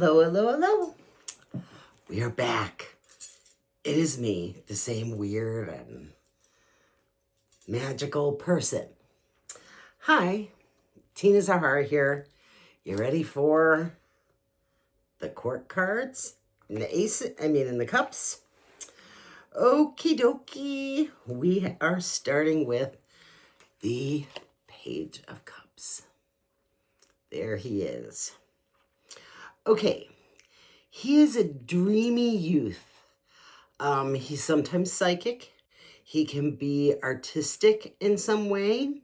Hello, hello, hello. We are back. It is me, the same weird and magical person. Hi, Tina Zahara here. You ready for the court cards? And the cups? Okie dokie. We are starting with the Page of Cups. There he is. Okay, he is a dreamy youth. He's sometimes psychic. He can be artistic in some way.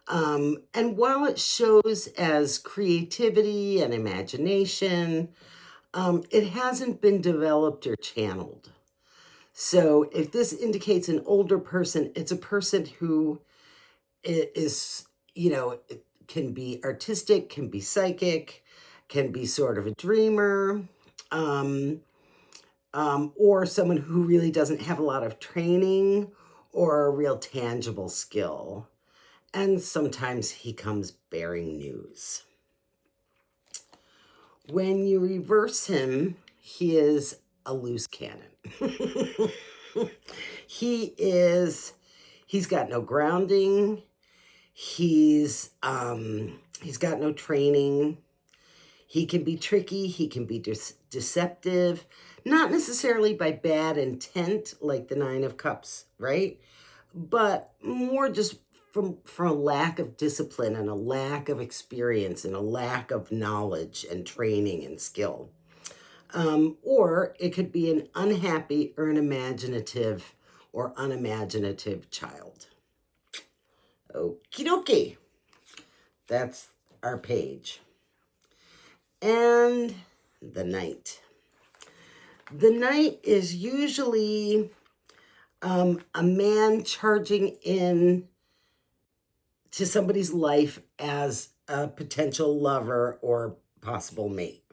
And while it shows as creativity and imagination, it hasn't been developed or channeled. So if this indicates an older person, it's a person who is, it can be artistic, can be psychic, can be sort of a dreamer. Or someone who really doesn't have a lot of training or a real tangible skill. And sometimes he comes bearing news. When you reverse him, he is a loose cannon. He's got no grounding. He's got no training. He can be tricky, he can be deceptive, not necessarily by bad intent like the Nine of Cups, right? But more just from a lack of discipline and a lack of experience and a lack of knowledge and training and skill. Or it could be an unhappy or an imaginative or unimaginative child. Okie dokie. That's our page. And the Knight. The Knight is usually a man charging in to somebody's life as a potential lover or possible mate.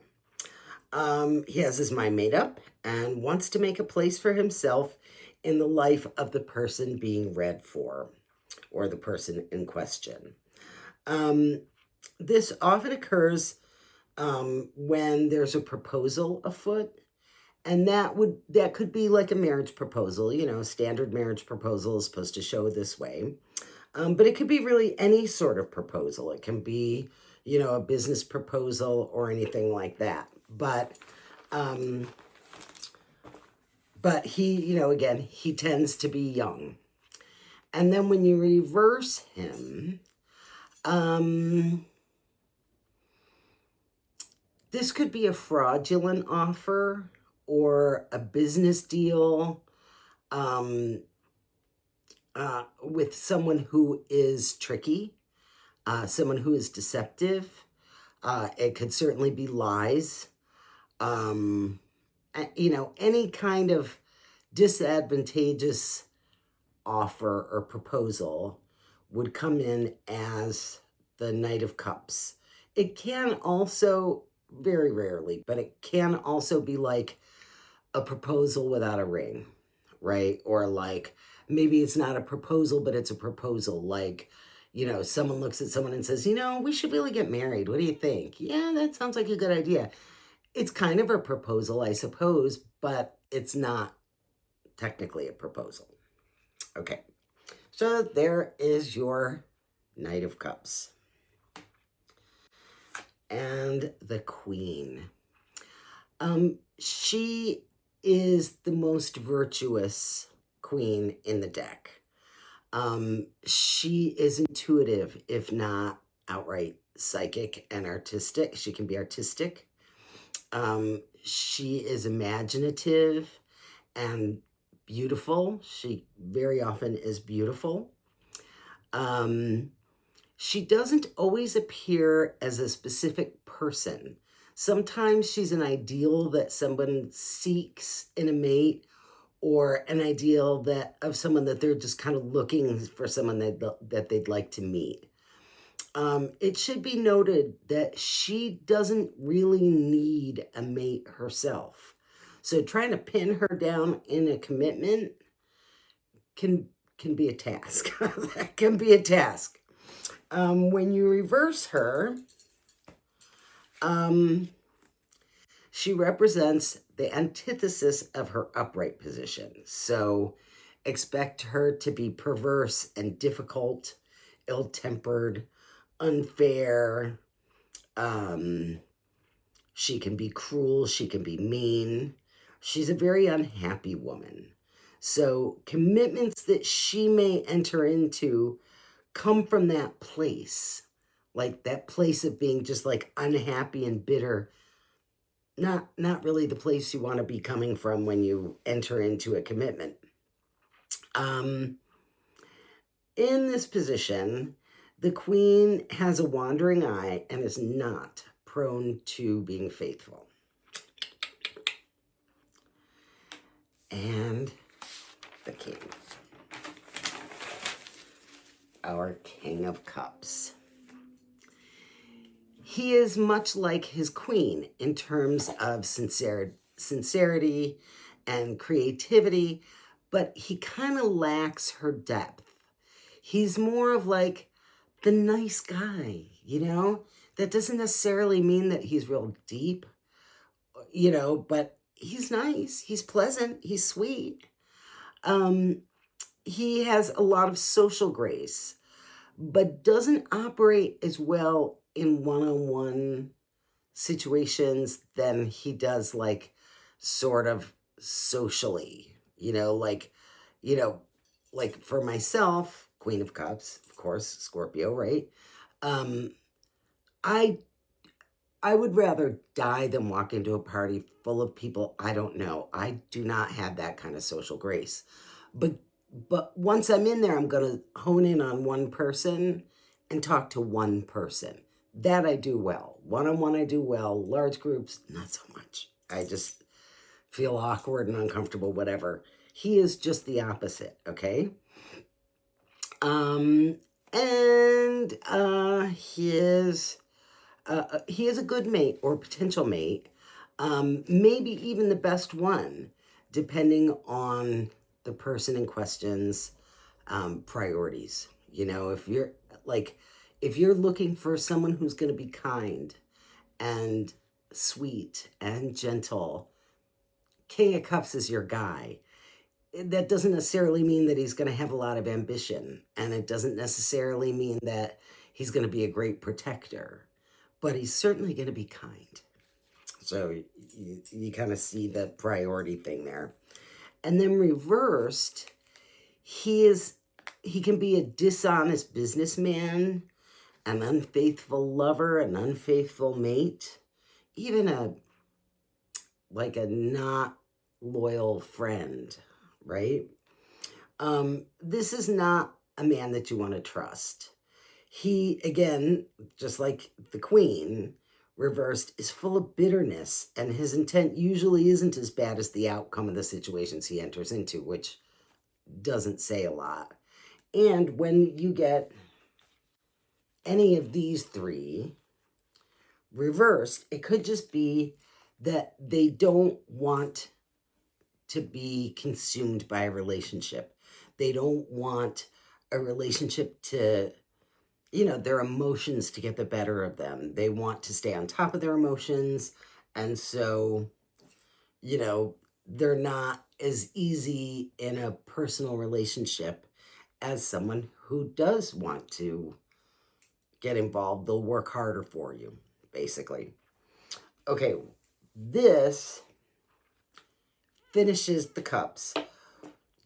He has his mind made up and wants to make a place for himself in the life of the person being read for or the person in question. This often occurs when there's a proposal afoot, and that could be like a marriage proposal. Standard marriage proposal is supposed to show this way, but it could be really any sort of proposal. It can be a business proposal or anything like that, but he again, he tends to be young. And then when you reverse him, this could be a fraudulent offer or a business deal with someone who is tricky, someone who is deceptive. It could certainly be lies. Any kind of disadvantageous offer or proposal would come in as the Knight of Cups. It can also, very rarely, but it can also be like a proposal without a ring, right? Or like maybe it's not a proposal, but it's a proposal. Like, someone looks at someone and says, we should really get married. What do you think? Yeah, that sounds like a good idea. It's kind of a proposal, I suppose, but it's not technically a proposal. Okay, so there is your Knight of Cups. And the Queen. She is the most virtuous queen in the deck. She is intuitive, if not outright psychic and artistic. She can be artistic. She is imaginative and beautiful. She very often is beautiful. She doesn't always appear as a specific person. Sometimes she's an ideal that someone seeks in a mate, or an ideal of someone that they're just kind of looking for someone that they'd like to meet. It should be noted that she doesn't really need a mate herself. So trying to pin her down in a commitment can be a task. That can be a task. When you reverse her, She represents the antithesis of her upright position. So expect her to be perverse and difficult, ill-tempered, unfair. She can be cruel. She can be mean. She's a very unhappy woman. So commitments that she may enter into come from that place, like that place of being just like unhappy and bitter. Not really the place you want to be coming from when you enter into a commitment. In this position, the queen has a wandering eye and is not prone to being faithful. And the king, our King of Cups. He is much like his queen in terms of sincerity and creativity, but he kind of lacks her depth. He's more of like the nice guy, you know? That doesn't necessarily mean that he's real deep, you know, but he's nice, he's pleasant, he's sweet. He has a lot of social grace, but doesn't operate as well in one-on-one situations than he does like sort of socially, like, like for myself, Queen of Cups, of course, Scorpio, right? I would rather die than walk into a party full of people I don't know. I do not have that kind of social grace. But once I'm in there, I'm going to hone in on one person and talk to one person. That I do well. One-on-one I do well. Large groups, not so much. I just feel awkward and uncomfortable, whatever. He is just the opposite, okay? And he is a good mate or potential mate, maybe even the best one, depending on the person in question's priorities. If you're looking for someone who's going to be kind and sweet and gentle, King of Cups is your guy. That doesn't necessarily mean that he's going to have a lot of ambition, and it doesn't necessarily mean that he's going to be a great protector, but he's certainly going to be kind. So you kind of see the priority thing there. And then reversed, he can be a dishonest businessman, an unfaithful lover, an unfaithful mate, even a not loyal friend, right? This is not a man that you want to trust. He, again, just like the queen, reversed, is full of bitterness, and his intent usually isn't as bad as the outcome of the situations he enters into, which doesn't say a lot. And when you get any of these three reversed, it could just be that they don't want to be consumed by a relationship. They don't want a relationship to, their emotions to get the better of them. They want to stay on top of their emotions. And so, they're not as easy in a personal relationship as someone who does want to get involved. They'll work harder for you, basically. Okay, this finishes the cups.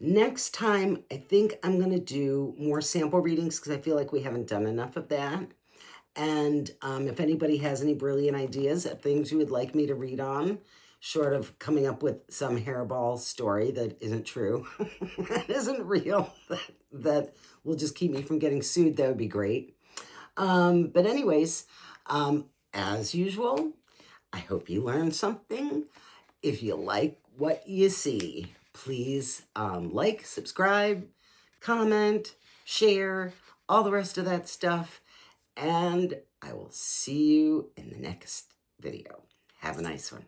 Next time, I think I'm going to do more sample readings because I feel like we haven't done enough of that. And if anybody has any brilliant ideas of things you would like me to read on, short of coming up with some hairball story that isn't true, that isn't real, that will just keep me from getting sued, that would be great. But anyways, as usual, I hope you learned something. If you like what you see, please like, subscribe, comment, share, all the rest of that stuff. And I will see you in the next video. Have a nice one.